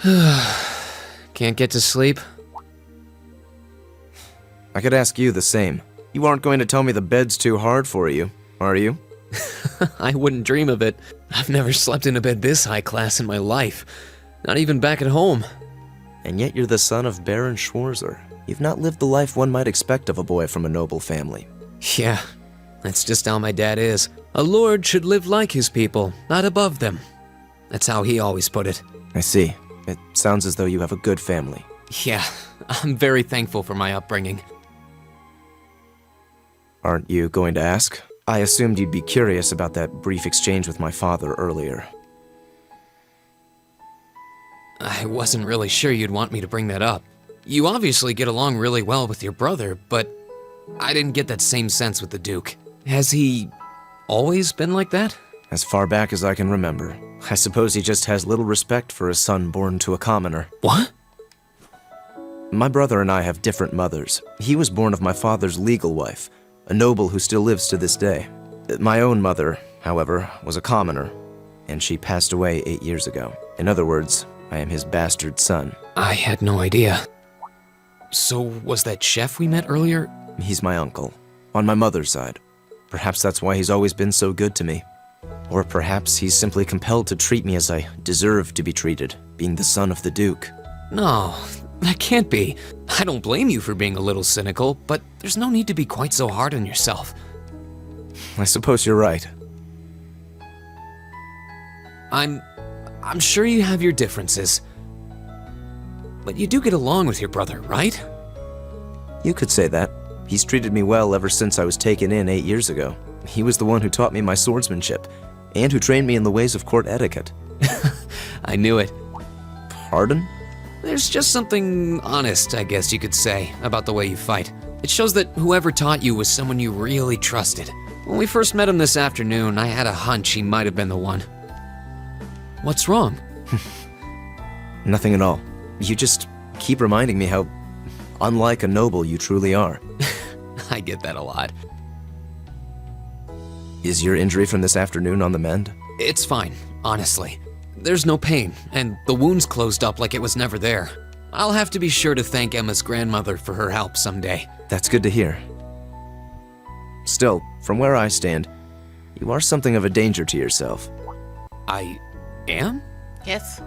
Can't get to sleep? I could ask you the same. You aren't going to tell me the bed's too hard for you, are you? I wouldn't dream of it. I've never slept in a bed this high class in my life. Not even back at home. And yet you're the son of Baron Schwarzer. You've not lived the life one might expect of a boy from a noble family. Yeah, that's just how my dad is. A lord should live like his people, not above them. That's how he always put it. I see. It sounds as though you have a good family. Yeah, I'm very thankful for my upbringing. Aren't you going to ask? I assumed you'd be curious about that brief exchange with my father earlier. I wasn't really sure you'd want me to bring that up. You obviously get along really well with your brother, but I didn't get that same sense with the Duke. Has he always been like that? As far back as I can remember. I suppose he just has little respect for a son born to a commoner. What? My brother and I have different mothers. He was born of my father's legal wife, a noble who still lives to this day. My own mother, however, was a commoner, and she passed away 8 years ago. In other words, I am his bastard son. I had no idea. So, was that chef we met earlier? He's my uncle, on my mother's side. Perhaps that's why he's always been so good to me. Or perhaps he's simply compelled to treat me as I deserve to be treated, being the son of the Duke. No, that can't be. I don't blame you for being a little cynical, but there's no need to be quite so hard on yourself. I suppose you're right. I'm sure you have your differences. But you do get along with your brother, right? You could say that. He's treated me well ever since I was taken in 8 years ago. He was the one who taught me my swordsmanship, and who trained me in the ways of court etiquette. I knew it. Pardon? There's just something honest, I guess you could say, about the way you fight. It shows that whoever taught you was someone you really trusted. When we first met him this afternoon, I had a hunch he might have been the one. What's wrong? Nothing at all. You just keep reminding me how unlike a noble you truly are. I get that a lot. Is your injury from this afternoon on the mend? It's fine, honestly. There's no pain, and the wound's closed up like it was never there. I'll have to be sure to thank Emma's grandmother for her help someday. That's good to hear. Still, from where I stand, you are something of a danger to yourself. I am? Yes.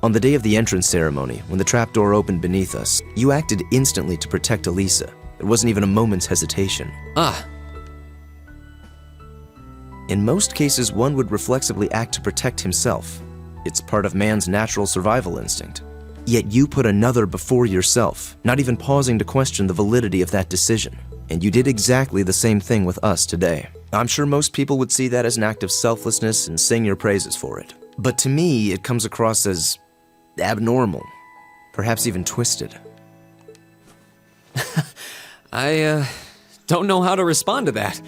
On the day of the entrance ceremony, when the trapdoor opened beneath us, you acted instantly to protect Elisa. There wasn't even a moment's hesitation. Ah. In most cases, one would reflexively act to protect himself. It's part of man's natural survival instinct. Yet you put another before yourself, not even pausing to question the validity of that decision. And you did exactly the same thing with us today. I'm sure most people would see that as an act of selflessness and sing your praises for it. But to me, it comes across as abnormal, perhaps even twisted. I don't know how to respond to that.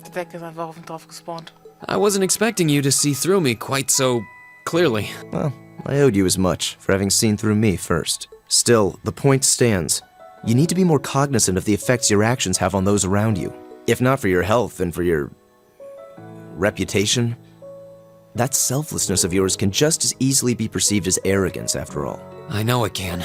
Die Decke ist einfach auf ihn drauf gespawnt. I wasn't expecting you to see through me quite so clearly. Well, I owed you as much for having seen through me first. Still, the point stands. You need to be more cognizant of the effects your actions have on those around you. If not for your health and for your reputation, that selflessness of yours can just as easily be perceived as arrogance after all. I know it can,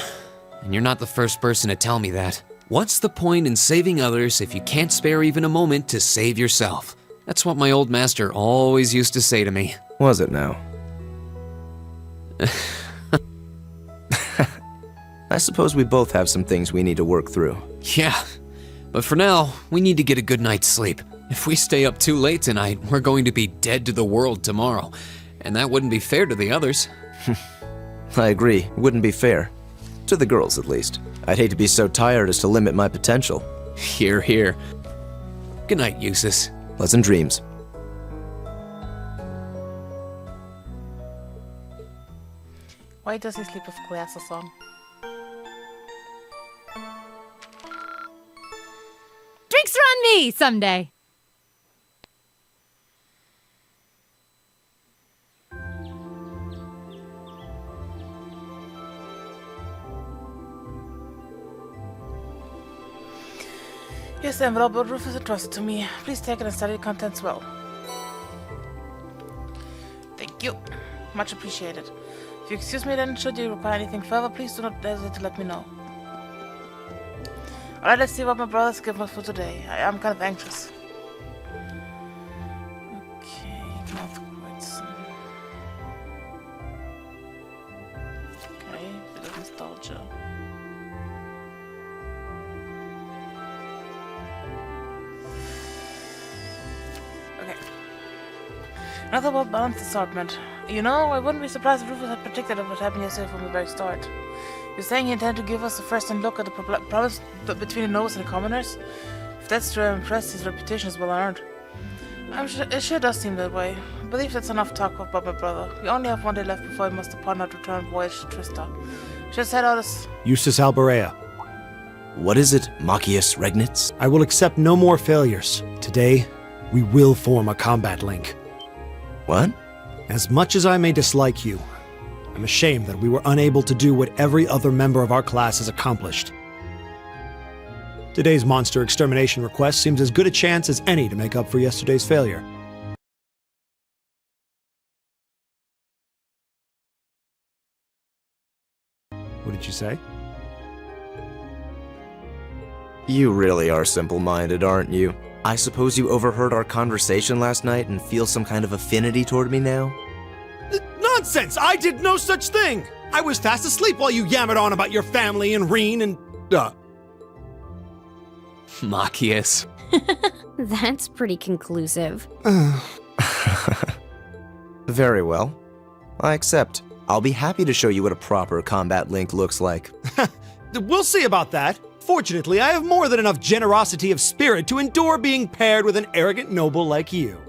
and you're not the first person to tell me that. What's the point in saving others if you can't spare even a moment to save yourself? That's what my old master always used to say to me. Was it now? I suppose we both have some things we need to work through. Yeah, but for now, we need to get a good night's sleep. If we stay up too late tonight, we're going to be dead to the world tomorrow, and that wouldn't be fair to the others. I agree, it wouldn't be fair. To the girls, at least. I'd hate to be so tired as to limit my potential. Hear, hear. Good night, Eustace. Pleasant dreams. Why does he sleep with glasses on? Drinks are on me someday. Here's the envelope, but Rufus entrusted to me. Please take it and study the contents well. Thank you. Much appreciated. If you excuse me then, should you require anything further, please do not hesitate to let me know. Alright, let's see what my brothers give us for today. I'm kind of anxious. Okay, Northwards. Okay, bit of nostalgia. Okay. Another well-balanced assortment. You know, I wouldn't be surprised if Rufus had predicted what happened yesterday from the very start. You're saying he intended to give us a first-hand look at the problems between the nobles and the commoners? If that's true, I'm impressed. His reputation is well earned. I'm sure it sure does seem that way. I believe that's enough talk about my brother. We only have one day left before we must depart on our return voyage to Trista. Just head out as... Eustace Alberea. What is it, Machias Regnitz? I will accept no more failures. Today, we will form a combat link. What? As much as I may dislike you, I'm ashamed that we were unable to do what every other member of our class has accomplished. Today's monster extermination request seems as good a chance as any to make up for yesterday's failure. What did you say? You really are simple-minded, aren't you? I suppose you overheard our conversation last night and feel some kind of affinity toward me now? Nonsense! I did no such thing! I was fast asleep while you yammered on about your family and Reen and... Machias. That's pretty conclusive. Very well. I accept. I'll be happy to show you what a proper combat link looks like. We'll see about that. Fortunately, I have more than enough generosity of spirit to endure being paired with an arrogant noble like you.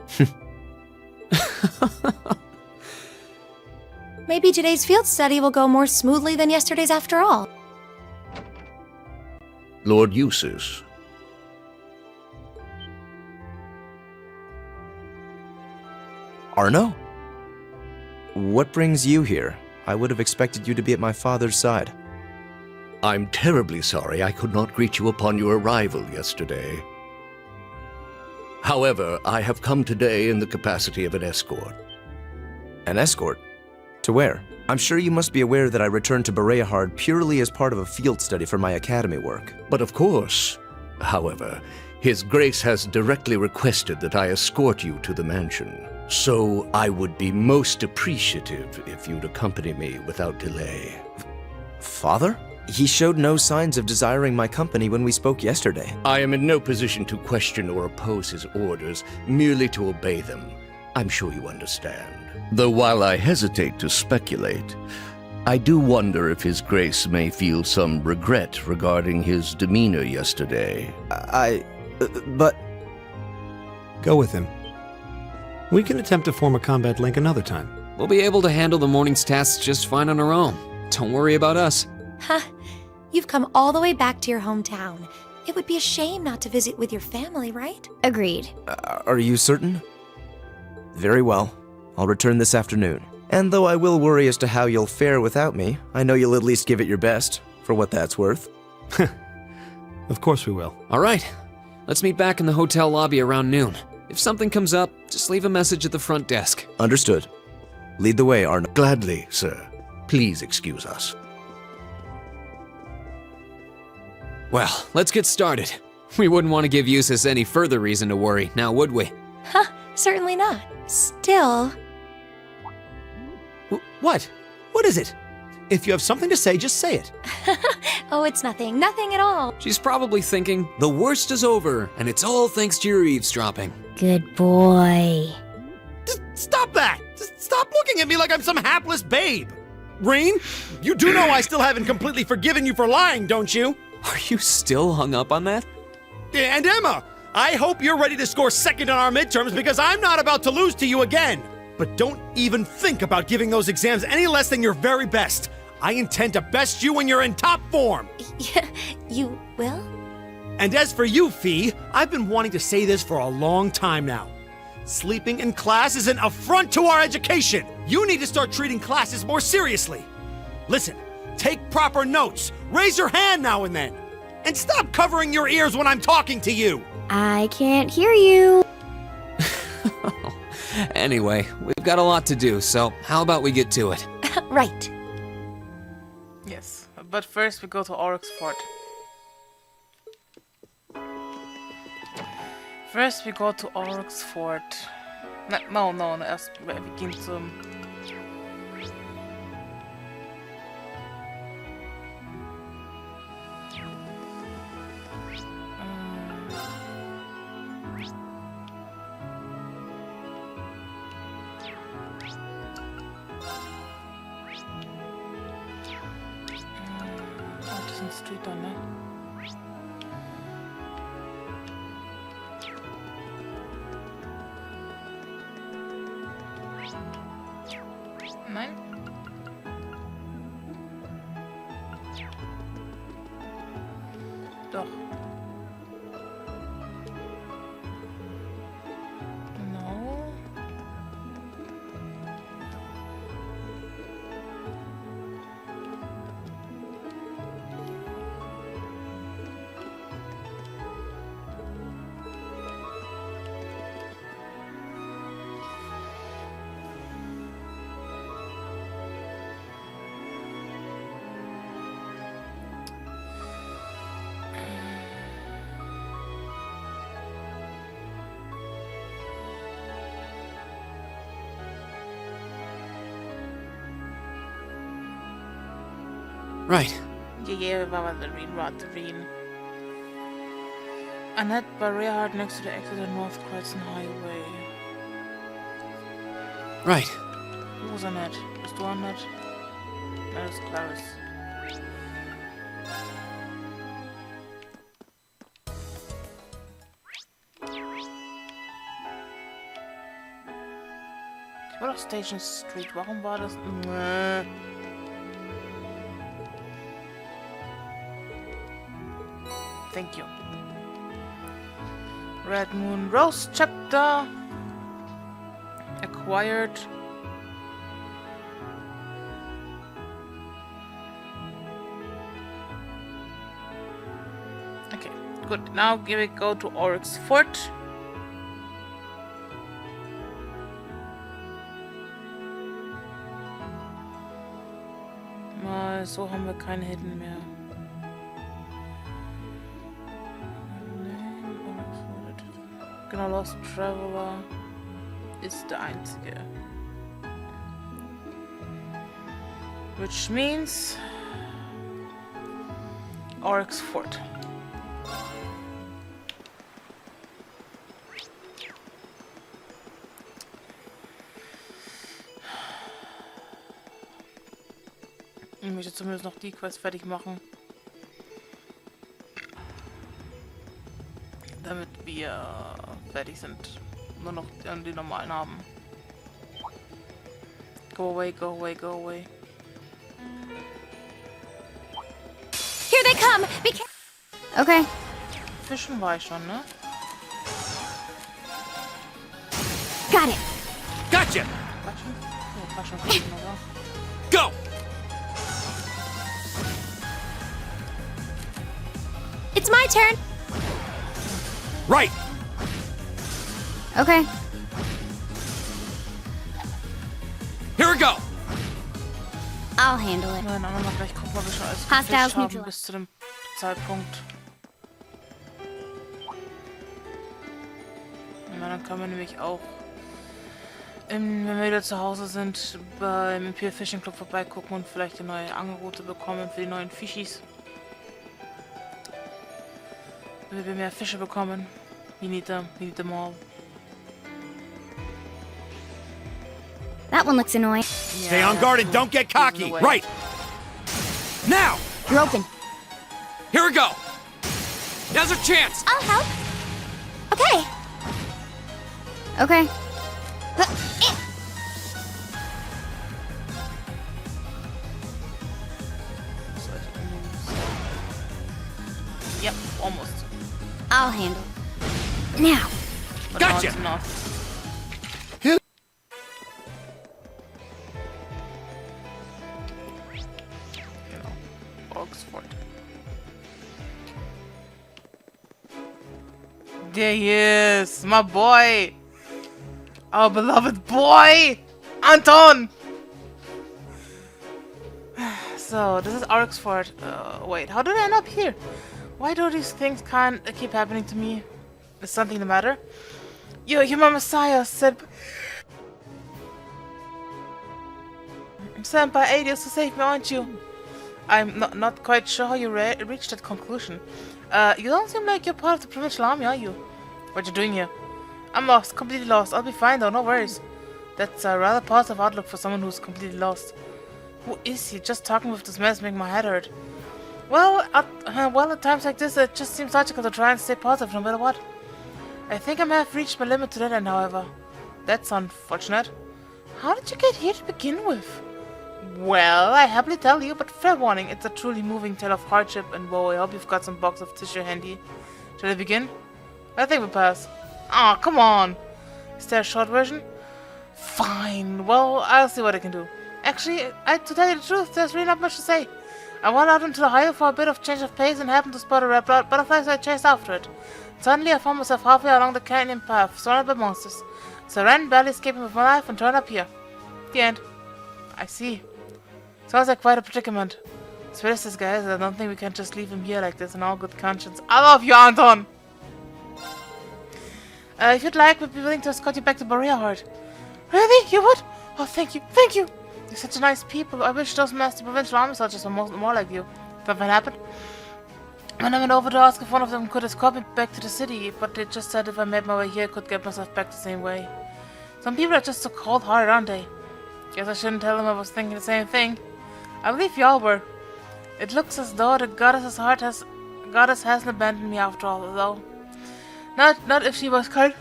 Maybe today's field study will go more smoothly than yesterday's after all. Lord Eustace. Arno? What brings you here? I would have expected you to be at my father's side. I'm terribly sorry I could not greet you upon your arrival yesterday. However, I have come today in the capacity of an escort. An escort? To where? I'm sure you must be aware that I returned to Bereahard purely as part of a field study for my academy work. But of course, however, His Grace has directly requested that I escort you to the mansion. So I would be most appreciative if you'd accompany me without delay. Father? He showed no signs of desiring my company when we spoke yesterday. I am in no position to question or oppose his orders, merely to obey them. I'm sure you understand. Though while I hesitate to speculate, I do wonder if His Grace may feel some regret regarding his demeanor yesterday. But... Go with him. We can attempt to form a combat link another time. We'll be able to handle the morning's tasks just fine on our own. Don't worry about us. Huh. You've come all the way back to your hometown. It would be a shame not to visit with your family, right? Agreed. Are you certain? Very well. I'll return this afternoon. And though I will worry as to how you'll fare without me, I know you'll at least give it your best, for what that's worth. Of course we will. All right. Let's meet back in the hotel lobby around noon. If something comes up, just leave a message at the front desk. Understood. Lead the way, Arno. Gladly, sir. Please excuse us. Well, let's get started. We wouldn't want to give Eustace any further reason to worry, now would we? Huh, certainly not. Still... What? What is it? If you have something to say, just say it. Oh, it's nothing. Nothing at all. She's probably thinking, the worst is over, and it's all thanks to your eavesdropping. Good boy. Just stop that! Just stop looking at me like I'm some hapless babe! Reen, you do know I still haven't completely forgiven you for lying, don't you? Are you still hung up on that? And Emma, I hope you're ready to score second on our midterms because I'm not about to lose to you again. But don't even think about giving those exams any less than your very best. I intend to best you when you're in top form. Yeah, you will? And as for you, Fee, I've been wanting to say this for a long time now. Sleeping in class is an affront to our education. You need to start treating classes more seriously. Listen, take proper notes, raise your hand now and then, and stop covering your ears when I'm talking to you. I can't hear you. Anyway, we've got a lot to do, so how about we get to it? Right. Yes, but first we go to Oryx Fort. First we go to Oryx Fort. No, erst wir gehen zum... das ist ein Street da, ne? Nein? Doch. Genau. Right. Yeah, we were the Reen. Annette Barrier next to the exit of North Kreuzen Highway. Right. Wo ist Annette? Bist du Annette? Nein, das ist Clarice. Ich war doch Station Street. Warum war das? Thank you. Red Moon Rose chapter acquired. Okay, good. Now we go to Oryx Fort. Mal so haben wir keine Hidden mehr. Genau, Lost Traveler ist der einzige. Which means Oryx Fort. Ich möchte zumindest noch die Quest fertig machen. Damit wir fertig sind. Nur noch die normalen haben. Go away, go away, go away. Here they come! Okay. Fischen war ich schon, ne? Got it. Gotcha! Quatschen? Oh, war schon fischen, oder? Go! It's my turn. Right! Okay. Here we go! I'll handle it. Nein, dann mal gleich gucken, ob wir schon alles Hostiles gefischt haben neutral. bis zu dem Zeitpunkt. Ja, dann können wir nämlich auch, wenn wir wieder zu Hause sind, beim Imperial Fishing Club vorbeigucken und vielleicht eine neue Angelroute bekommen für die neuen Fischis. Damit wir mehr Fische bekommen. We need them all. That one looks annoying. Stay on guard and don't get cocky! away. Right! Now! You're open. Here we go! Now's our chance! I'll help. Okay. Okay. Yep, almost. I'll handle. Now. But Gotcha! now it's enough. Genau. Oxford. There he is, my boy. Our beloved boy! Anton! So, this is Oryxford. Wait, how did I end up here? Why do these things can't keep happening to me? Is something the matter? You're my messiah, sent by Adios to save me, aren't you? I'm not quite sure how you reached that conclusion. You don't seem like you're part of the provincial army, are you? What you doing here? I'm lost, completely lost. I'll be fine though, no worries. That's a rather positive outlook for someone who's completely lost. Who is he? Just talking with this mess making my head hurt. Well, at times like this, it just seems logical to try and stay positive no matter what. I think I may have reached my limit to that end, however. That's unfortunate. How did you get here to begin with? Well, I happily tell you, but fair warning, it's a truly moving tale of hardship and woe. I hope you've got some box of tissue handy. Shall I begin? I think we'll pass. Aw, come on! Is there a short version? Fine, well, I'll see what I can do. Actually, to tell you the truth, there's really not much to say. I went out into the highway for a bit of change of pace and happened to spot a red butterfly, so I chased after it. Suddenly, I found myself halfway along the canyon path, surrounded by monsters. So I ran, barely escaping with my life, and turned up here. The end. I see. Sounds like quite a predicament. Spirit this, guys. I don't think we can just leave him here like this in all good conscience. I love you, Anton! If you'd like, we'd be willing to escort you back to Barrier. Really? You would? Oh, thank you. Thank you! You're such a nice people. I wish those master provincial army soldiers were more like you. Something happened? When I went over to ask if one of them could escort me back to the city, but they just said if I made my way here, I could get myself back the same way. Some people are just so cold-hearted, aren't they? Guess I shouldn't tell them I was thinking the same thing. I believe y'all were. It looks as though the goddess hasn't abandoned me after all, though. Not if she was kind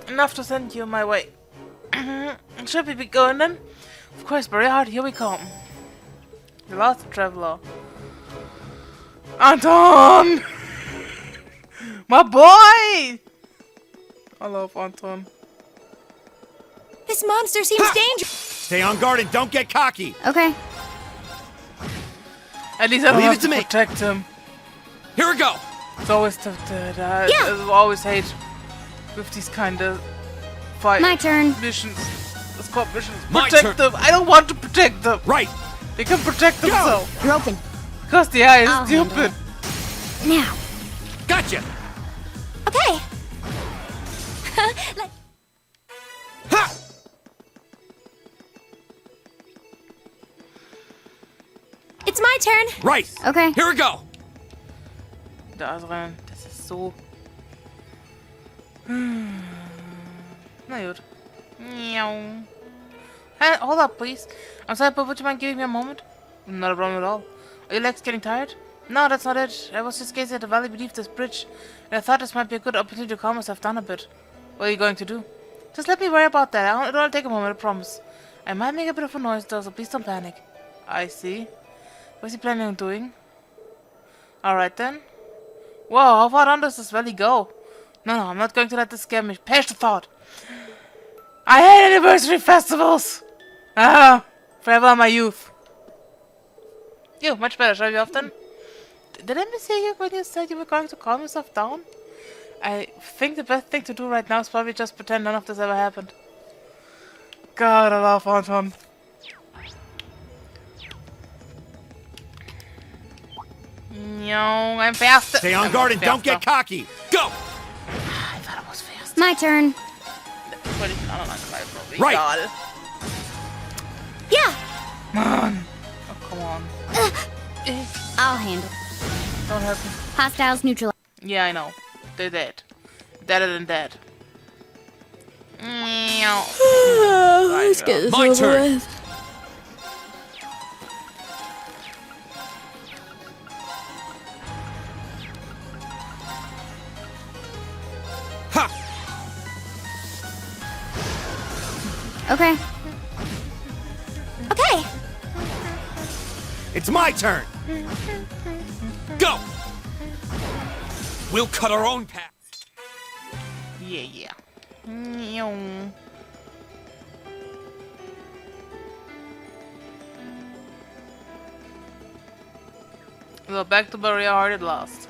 enough to send you my way. Should we be going then? Of course, very hard. Here we come. The last traveler. Anton! My boy! I love Anton. This monster seems dangerous. Stay on guard and don't get cocky. Okay. At least I don't Leave have it to to me. protect him. Here we go! It's always tough to I always hate with these kind of fight My turn. missions. Let's call missions. My Protect turn. them. I don't want to protect them. Right. They can protect themselves. You're open. Because the eye is I'll handle stupid. Now. Gotcha. Okay. Ha! It's my turn. Right. Okay. Here we go! Da dran. Das ist so. Na gut. Meow. Hey, hold up, please. I'm sorry, but would you mind giving me a moment? Not a problem at all. Are your legs getting tired? No, that's not it. I was just gazing at the valley beneath this bridge, and I thought this might be a good opportunity to calm myself down a bit. What are you going to do? Just let me worry about that. It'll only take a moment, I promise. I might make a bit of a noise though, so please don't panic. I see. What's he planning on doing? Alright then. Whoa, how far down does this valley go? No, I'm not going to let this scare me. Perish the thought. I hate anniversary festivals! Ah, forever my youth. You, much better. Shall we often? Did I mishear you when you said you were going to calm yourself down? I think the best thing to do right now is probably just pretend none of this ever happened. God, I love Anton. No, I'm faster. Stay on I'm guard and don't faster. get cocky. Go. I thought I was fast. My turn. Right. God. Yeah. Man. Oh, come on. I'll handle. Don't hurt me. Hostiles neutral. Yeah, I know. They're dead. Deader than dead. Meow. Let's get this My over turn. with. Ha! Okay. Okay. It's my turn. Go! We'll cut our own path. Yeah. Meow. So back to Barrier Heart at last.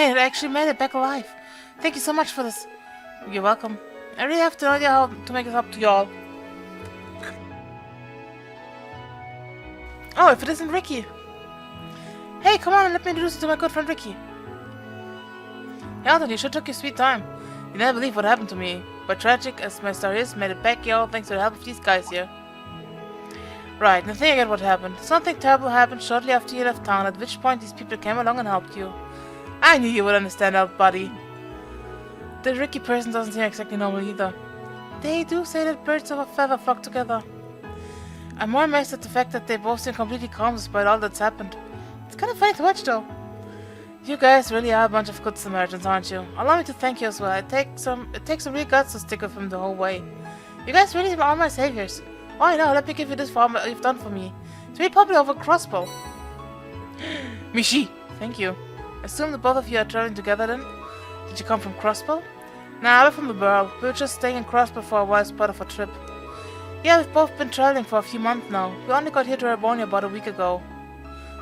made it. I actually made it back alive. Thank you so much for this. You're welcome. I really have no idea how to make it up to y'all. Oh, if it isn't Ricky. Hey, come on and let me introduce you to my good friend Ricky. Hey, Anton, you sure took your sweet time. You never believe what happened to me. But tragic as my story is, made it back, y'all, thanks to the help of these guys here. Right, now think again what happened. Something terrible happened shortly after you left town, at which point these people came along and helped you. I knew you would understand, help, buddy. The Ricky person doesn't seem exactly normal either. They do say that birds of a feather flock together. I'm more amazed at the fact that they both seem completely calm despite all that's happened. It's kind of funny to watch, though. You guys really are a bunch of good Samaritans, aren't you? Allow me to thank you as well. It takes some real guts to stick with him the whole way. You guys really are my saviors. Oh, I know. Let me give you this for all you've done for me. It's really popular over Crossbow. Mishi, thank you. I assume the both of you are traveling together then? Did you come from Crossbow? Nah, we're from the Burl. We were just staying in Crossbow for a while as part of a trip. Yeah, we've both been traveling for a few months now. We only got here to Erebonia about a week ago.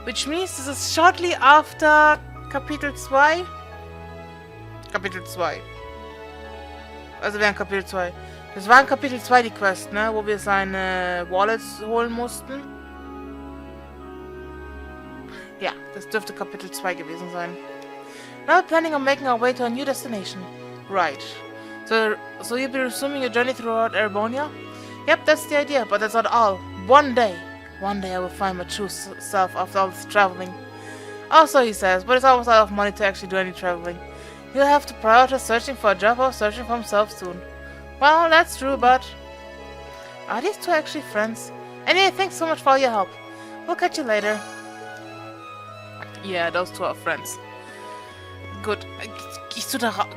Which means this is shortly after Kapitel 2? Kapitel 2. Also während Kapitel 2. Das war in Kapitel 2 die Quest, ne? Wo wir seine Wallets holen mussten. Ja, das dürfte Kapitel 2 gewesen sein. Now we're planning on making our way to a new destination. Right. So you'll be resuming your journey throughout Erebonia? Yep, that's the idea, but that's not all. One day I will find my true self after all this traveling. Also, he says, but it's almost out of money to actually do any traveling. He'll have to prioritize searching for a job or searching for himself soon. Well, that's true, but... Are these two actually friends? Anyway, thanks so much for all your help. We'll catch you later. Yeah, those two are friends. Gut. Gehst du da raus?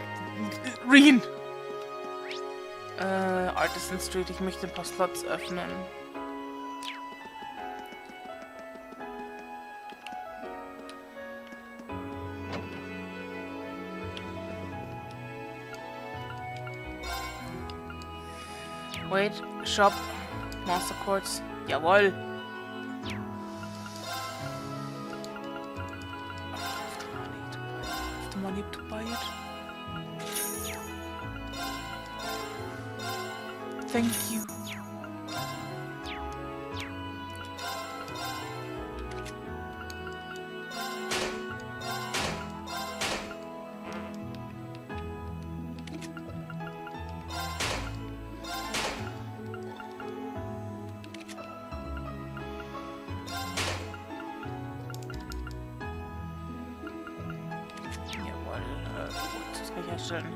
Reen! Artisan Street, ich möchte ein paar Slots öffnen. Wait, Shop, Master Quartz, jawohl! Have the money to buy it. Thank you. Jawohl, gut, das kann ich herstellen.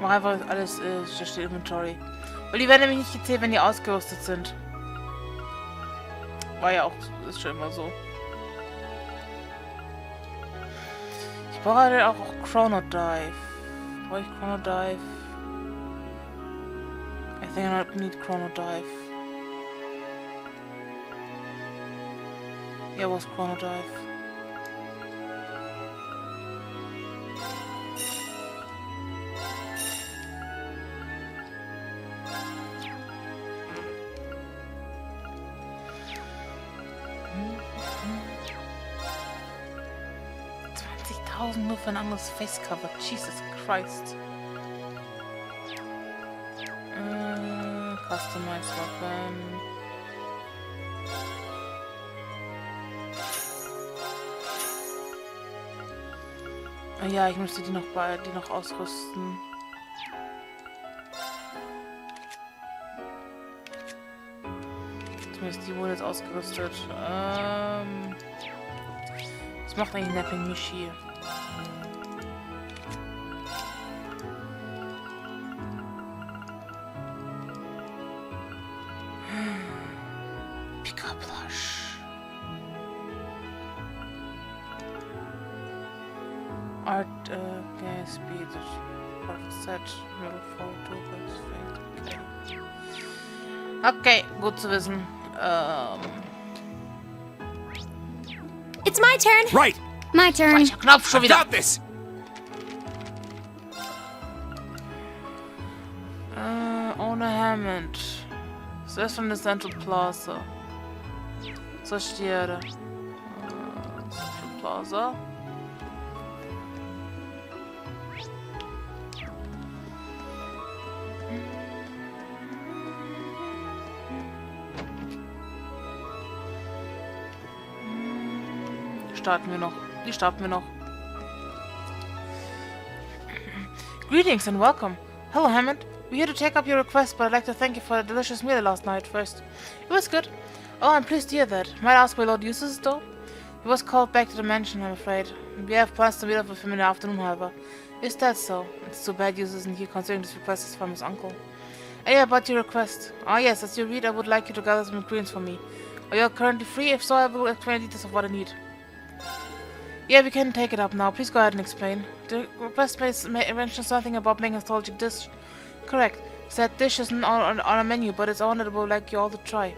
Mach einfach alles, da steht Inventory. Weil die werden nämlich nicht gezählt, wenn die ausgerüstet sind. War ja auch, ist schon immer so. Ich brauche halt auch Chrono Dive. Brauche ich Chrono Dive? I think I need Chrono Dive. Ja, wo ist Chrono Dive? Nur für ein anderes Facecover. Jesus Christ. Customize Weapon. Ja, ich müsste die noch ausrüsten. Zumindest die wurde jetzt ausgerüstet. Was macht eigentlich Napping Mishi? Art, okay, speed, perfect set, level 4, 2, okay. Okay, gut zu wissen. It's my turn. Right! My turn. Falscher Knopf schon I wieder. got this! Ohne Hammond. Zuerst von der Central Plaza. Zerstöre. Central Plaza. Die starten wir noch. Greetings and welcome. Hello, Hammond. We're here to take up your request, but I'd like to thank you for the delicious meal last night first. It was good. Oh, I'm pleased to hear that. Might I ask where Lord Eustace is, though? He was called back to the mansion, I'm afraid. We have plans to meet up with him in the afternoon, however. Is that so? It's too bad Eustace isn't here, considering this request is from his uncle. Anyway, about your request. Ah, yes, as you read, I would like you to gather some ingredients for me. Are you currently free? If so, I will explain details of what I need. Yeah, we can take it up now. Please go ahead and explain. The request mentions something about making a nostalgic dish. Correct. Said dish isn't on a menu, but it's one that I would like you all to try.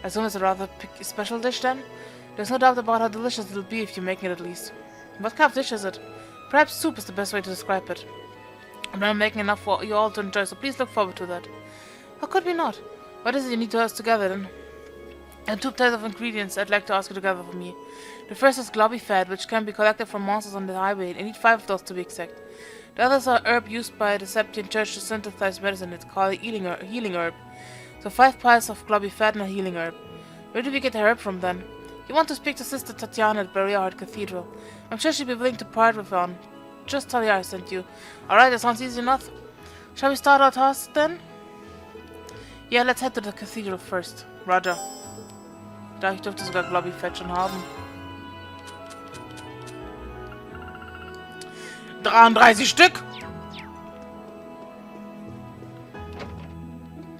I assume it's a rather special dish then? There's no doubt about how delicious it'll be if you make it at least. What kind of dish is it? Perhaps soup is the best way to describe it. I'm making enough for you all to enjoy, so please look forward to that. How could we not? What is it you need to us together then? And 2 types of ingredients I'd like to ask you to gather for me. The first is globby fat, which can be collected from monsters on the highway. I need 5 of those to be exact. The others are herb used by the Septian Church to synthesize medicine. It's called a healing herb. So 5 piles of globby fat and a healing herb. Where do we get the herb from then? You want to speak to Sister Tatiana at Barrierheart Cathedral. I'm sure she'd be willing to part with one. Just tell her I sent you. Alright, that sounds easy enough. Shall we start our task then? Yeah, let's head to the cathedral first. Roger. Ich dürfte sogar globby fat schon haben. 33 Stück!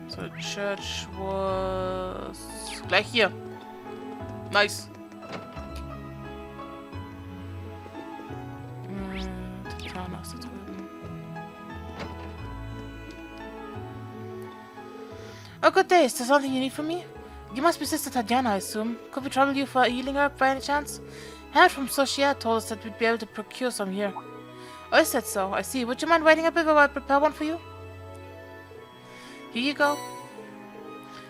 So, the church was... gleich hier. Nice. Tatiana ist da drüben. Oh, good day. Is there something you need from me? You must be Sister Tatiana, I assume. Could we trouble you for a healing herb by any chance? Hammond from Socia told us that we'd be able to procure some here. Oh, is that so? I see. Would you mind waiting a bit while I prepare one for you? Here you go.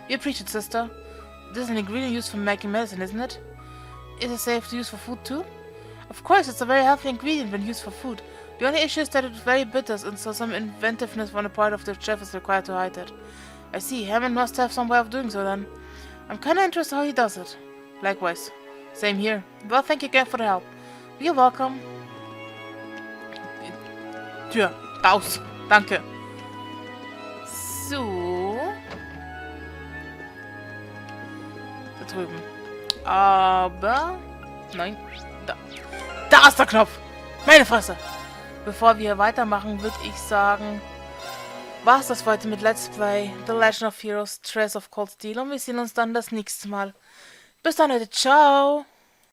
You appreciate it, sister. This is an ingredient used for making medicine, isn't it? Is it safe to use for food too? Of course, it's a very healthy ingredient when used for food. The only issue is that it's very bitter, and so some inventiveness on the part of the chef is required to hide it. I see. Hammond must have some way of doing so then. I'm kinda interested how he does it. Likewise. Same here. Well, thank you again for the help. You're welcome. Tür. Raus. Danke. So. Da drüben. Aber... Nein. Da. Da ist der Knopf. Meine Fresse. Bevor wir weitermachen, würde ich sagen... war's das für heute mit Let's Play The Legend of Heroes Trails of Cold Steel und wir sehen uns dann das nächste Mal. Bis dann, Leute. Ciao.